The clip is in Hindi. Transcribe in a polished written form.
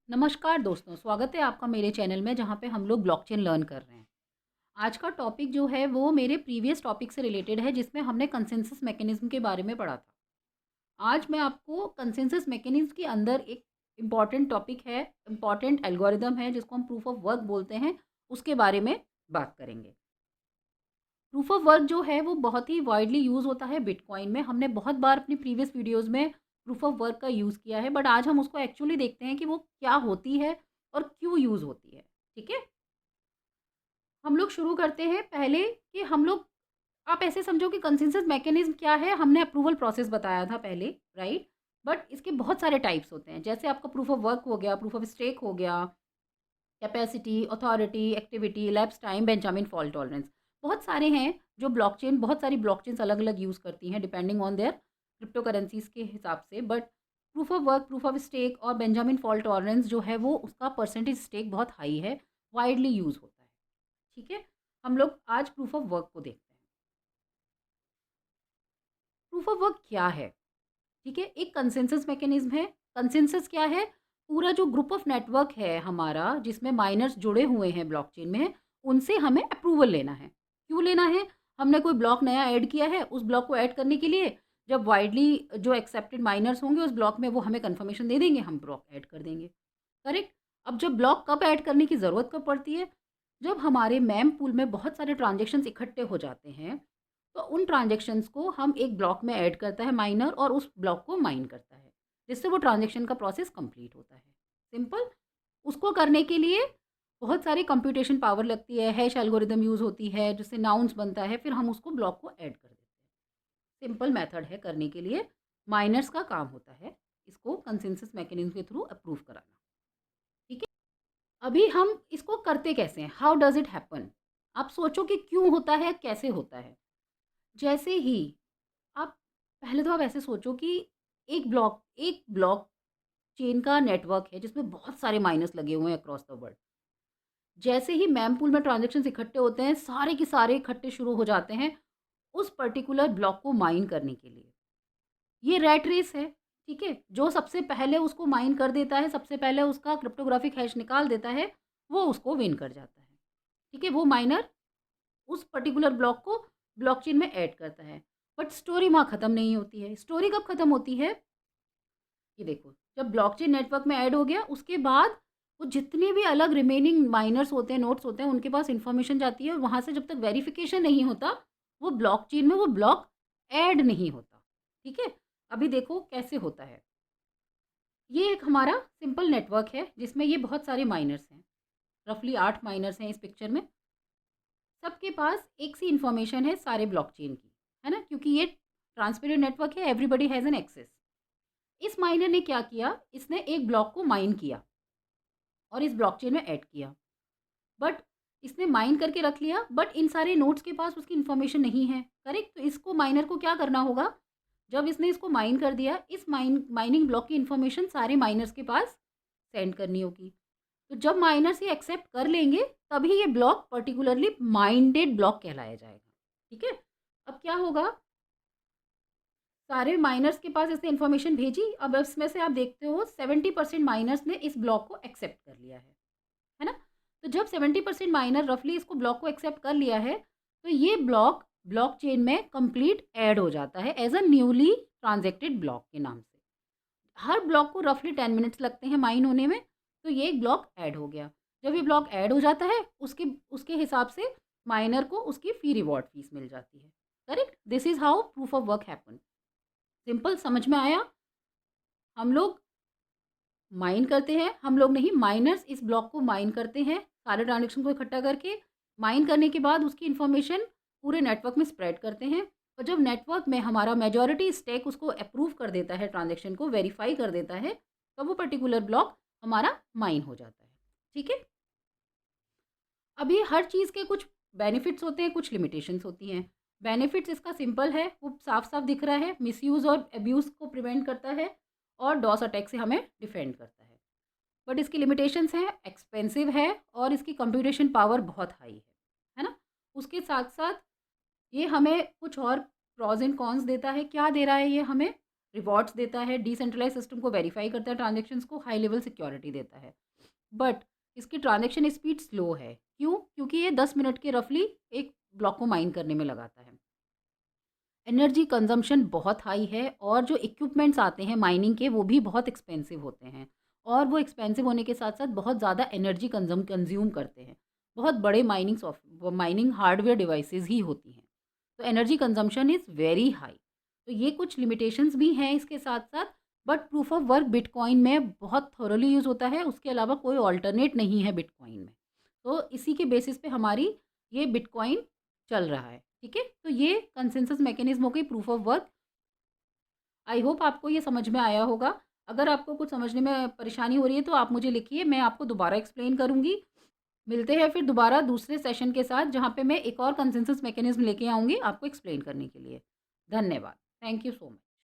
नमस्कार दोस्तों, स्वागत है आपका मेरे चैनल में जहाँ पे हम लोग ब्लॉकचेन लर्न कर रहे हैं। आज का टॉपिक जो है वो मेरे प्रीवियस टॉपिक से रिलेटेड है जिसमें हमने कंसेंसस मैकेनिज़्म के बारे में पढ़ा था। आज मैं आपको कंसेंसस मैकेनिज़्म के अंदर एक इम्पॉर्टेंट टॉपिक है, इम्पॉर्टेंट एल्गोरिदम है जिसको हम प्रूफ ऑफ वर्क बोलते हैं, उसके बारे में बात करेंगे। प्रूफ ऑफ वर्क जो है वो बहुत ही वाइडली यूज़ होता है बिटकॉइन में। हमने बहुत बार अपनी प्रीवियस वीडियोज़ में प्रूफ ऑफ वर्क का यूज़ किया है, बट आज हम उसको एक्चुअली देखते हैं कि वो क्या होती है और क्यों यूज़ होती है। ठीक है? हम लोग शुरू करते हैं पहले कि हम लोग आप ऐसे समझो कि कंसेंसस मैकेनिज़्म क्या है, हमने अप्रूवल प्रोसेस बताया था पहले, राइट? बट इसके बहुत सारे टाइप्स होते हैं। जैसे आपका प्रूफ ऑफ वर्क हो गया, प्रूफ ऑफ स्टेक हो गया, capacity, authority, activity, lapse time, Benjamin fault tolerance. बहुत सारे हैं जो ब्लॉकचेन बहुत सारी ब्लॉकचेन्स अलग-अलग यूज़ करती हैं depending on their cryptocurrencies के हिसाब से। But proof of work, proof of stake और बेंजामिन फॉल्ट टॉलरेंस जो है वो उसका परसेंटेज स्टेक बहुत हाई है, वाइडली यूज़ होता है। ठीक है? हम लोग आज प्रूफ ऑफ वर्क को देखते हैं। प्रूफ ऑफ वर्क क्या है? ठीक है? एक कंसेंसस मैकेनिज़्म है। कंसेंसस क्या है? पूरा जो ग्रुप ऑफ नेटवर्क है हमारा जिसमें माइनर्स जुड़े हुए हैं ब्लॉकचेन में, उनसे हमें अप्रूवल लेना है। क्यों लेना है? हमने कोई ब्लॉक नया ऐड किया है, उस ब्लॉक को ऐड करने के लिए जब वाइडली जो एक्सेप्टेड माइनर्स होंगे उस ब्लॉक में वो हमें कन्फर्मेशन दे देंगे, हम ब्लॉक ऐड कर देंगे। करेक्ट? अब जब ब्लॉक कब ऐड करने की ज़रूरत कब पड़ती है? जब हमारे मेम पूल में बहुत सारे ट्रांज़ैक्शंस इकट्ठे हो जाते हैं, तो उन ट्रांज़ैक्शंस को हम एक ब्लॉक में ऐड करता है माइनर और उस ब्लॉक को माइन करता है, जिससे वो ट्रांज़ैक्शन का प्रोसेस कंप्लीट होता है। सिंपल। उसको करने के लिए बहुत सारी कंप्यूटेशन पावर लगती है, हैश एल्गोरिदम यूज़ होती है, जिससे नाउन्स बनता है, फिर हम उसको ब्लॉक को ऐड कर देते हैं। सिंपल मेथड है करने के लिए, माइनर्स का काम होता है, इसको कंसेंसस मैकेनिज़्म के थ्रू अप्रूव कराना। ठीक है? अभी हम इसको करते कैसे हैं? How does it happen? आप सोचो कि क्यों होता है, कैसे होता है? जैसे ही आप पहले तो आप ऐसे सोचो कि एक ब्लॉक चेन का नेटवर्क है जिसमें बहुत सारे माइनस लगे हुए हैं अक्रॉस द वर्ल्ड। जैसे ही मेम पूल में ट्रांज़ैक्शंस इकट्ठे होते हैं, सारे के सारे इकट्ठे शुरू हो जाते हैं उस पर्टिकुलर ब्लॉक को माइन करने के लिए। ये रैट रेस है, ठीक है? जो सबसे पहले उसको माइन कर देता है, सबसे पहले उसका क्रिप्टोग्राफिक हैश निकाल देता है, वो उसको विन कर जाता है। ठीक है? वो माइनर उस पर्टिकुलर ब्लॉक को ब्लॉकचेन में ऐड करता है। बट स्टोरी वहाँ खत्म नहीं होती है। स्टोरी कब खत्म होती है? ये देखो, जब ब्लॉकचेन नेटवर्क में ऐड हो गया, उसके बाद वो जितने भी अलग रिमेनिंग माइनर्स होते हैं, नोड्स होते हैं, उनके पास इन्फॉर्मेशन जाती है और वहाँ से जब तक वेरिफिकेशन नहीं होता, वो ब्लॉकचेन में वो ब्लॉक ऐड नहीं होता। ठीक है? अभी देखो कैसे होता है। ये एक हमारा सिंपल नेटवर्क है, जिसमें ये बहुत सारे माइनर्स हैं। रफली 8 माइनर्स हैं इस पिक्चर में। सबके पास एक सी इन्फॉर्मेशन है सारे ब्लॉकचेन की, है ना? क्योंकि ये ट्रांसपेरेंट नेटवर्क है, एवरीबॉडी हैज़ एन एक्सेस। इस माइनर ने क्या किया, इसने एक ब्लॉक को माइन किया और इस ब्लॉकचेन में ऐड किया। बट इसने माइन करके रख लिया, बट इन सारे नोड्स के पास उसकी इन्फॉर्मेशन नहीं है, करेक्ट? तो इसको माइनर को क्या करना होगा, जब इसने इसको माइन कर दिया, इस माइनिंग ब्लॉक की इन्फॉर्मेशन सारे माइनर्स के पास सेंड करनी होगी। तो जब माइनर्स ये एक्सेप्ट कर लेंगे, तभी ये ब्लॉक पर्टिकुलरली माइंडेड ब्लॉक कहलाया जाएगा। ठीक है? अब क्या होगा, सारे माइनर्स के पास इसने इन्फॉर्मेशन भेजी, अब इसमें से आप देखते हो 70% माइनर्स ने इस ब्लॉक को एक्सेप्ट कर लिया है ना? तो जब 70% माइनर रफली इसको ब्लॉक को एक्सेप्ट कर लिया है, तो ये ब्लॉक ब्लॉकचेन में कंप्लीट ऐड हो जाता है एज़ अ न्यूली ट्रांज़ैक्टेड ब्लॉक के नाम से। हर ब्लॉक को रफली 10 मिनट्स लगते हैं माइन होने में, तो ये एक ब्लॉक ऐड हो गया। जब ये ब्लॉक ऐड हो जाता है, उसके उसके हिसाब से माइनर को उसकी फ़ी रिवॉर्ड फ़ीस मिल जाती है। Correct? This is how proof of work happen. Simple, समझ में आया? हम लोग माइन करते हैं, हम लोग नहीं, माइनर्स इस ब्लॉक को माइन करते हैं, सारे ट्रांज़ैक्शन को इकट्ठा करके, माइन करने के बाद उसकी इन्फॉर्मेशन पूरे नेटवर्क में स्प्रेड करते हैं और जब नेटवर्क में हमारा मेजॉरिटी स्टेक उसको अप्रूव कर देता है, ट्रांज़ैक्शन को वेरीफ़ाई कर देता है, तब वो पर्टिकुलर ब्लॉक हमारा माइन हो जाता है। ठीक है? अभी हर चीज़ के कुछ बेनिफिट्स होते हैं, कुछ लिमिटेशंस होती हैं। बेनिफिट्स इसका सिंपल है, वो साफ-साफ दिख रहा है, मिसयूज़ और अब्यूज़ को प्रिवेंट करता है और डॉस अटैक से हमें डिफेंड करता है। बट इसकी लिमिटेशंस हैं, एक्सपेंसिव है और इसकी कंप्यूटेशन पावर बहुत हाई है ना? उसके साथ-साथ ये हमें कुछ और प्रॉज़ एंड कॉन्स देता है। क्या दे रहा है ये हमें? रिवॉर्ड्स देता है, डिसेंट्रलाइज़ सिस्टम को वेरीफ़ाई करता है, ट्रांज़ैक्शंस को हाई लेवल सिक्योरिटी देता है। बट इसकी ट्रांज़ैक्शन स्पीड स्लो है। क्यों? क्योंकि ये 10 मिनट के रफ़ली एक ब्लॉक को माइन करने में लगाता है। एनर्जी कंज़म्पशन बहुत हाई है और जो इक्विपमेंट्स आते हैं माइनिंग के वो भी बहुत एक्सपेंसिव होते हैं और वो एक्सपेंसिव होने के साथ-साथ बहुत ज़्यादा एनर्जी कंज़्यूम करते हैं। बहुत बड़े माइनिंग हार्डवेयर डिवाइसेज़ ही होती हैं। तो energy consumption is very high. तो ये कुछ लिमिटेशंस भी हैं इसके साथ-साथ, but proof of work bitcoin में बहुत थॉरोली यूज़ होता है, उसके अलावा कोई अल्टरनेट नहीं है बिटकॉइन में। तो इसी के बेसिस पे हमारी ये बिटकॉइन चल रहा है, ठीक है? तो ये कंसेंसस मैकेनिज़्म हो गई proof of work. I hope आपको ये समझ में आया होगा। अगर आपको कुछ समझने में परेशानी हो रही है तो आप मुझे लिखिए, मैं आपको दोबारा एक्सप्लेन करूँगी। मिलते हैं फिर दोबारा दूसरे सेशन के साथ जहाँ पे मैं एक और कंसेंसस मैकेनिज़्म लेके आऊँगी आपको एक्सप्लेन करने के लिए। धन्यवाद। Thank you so much.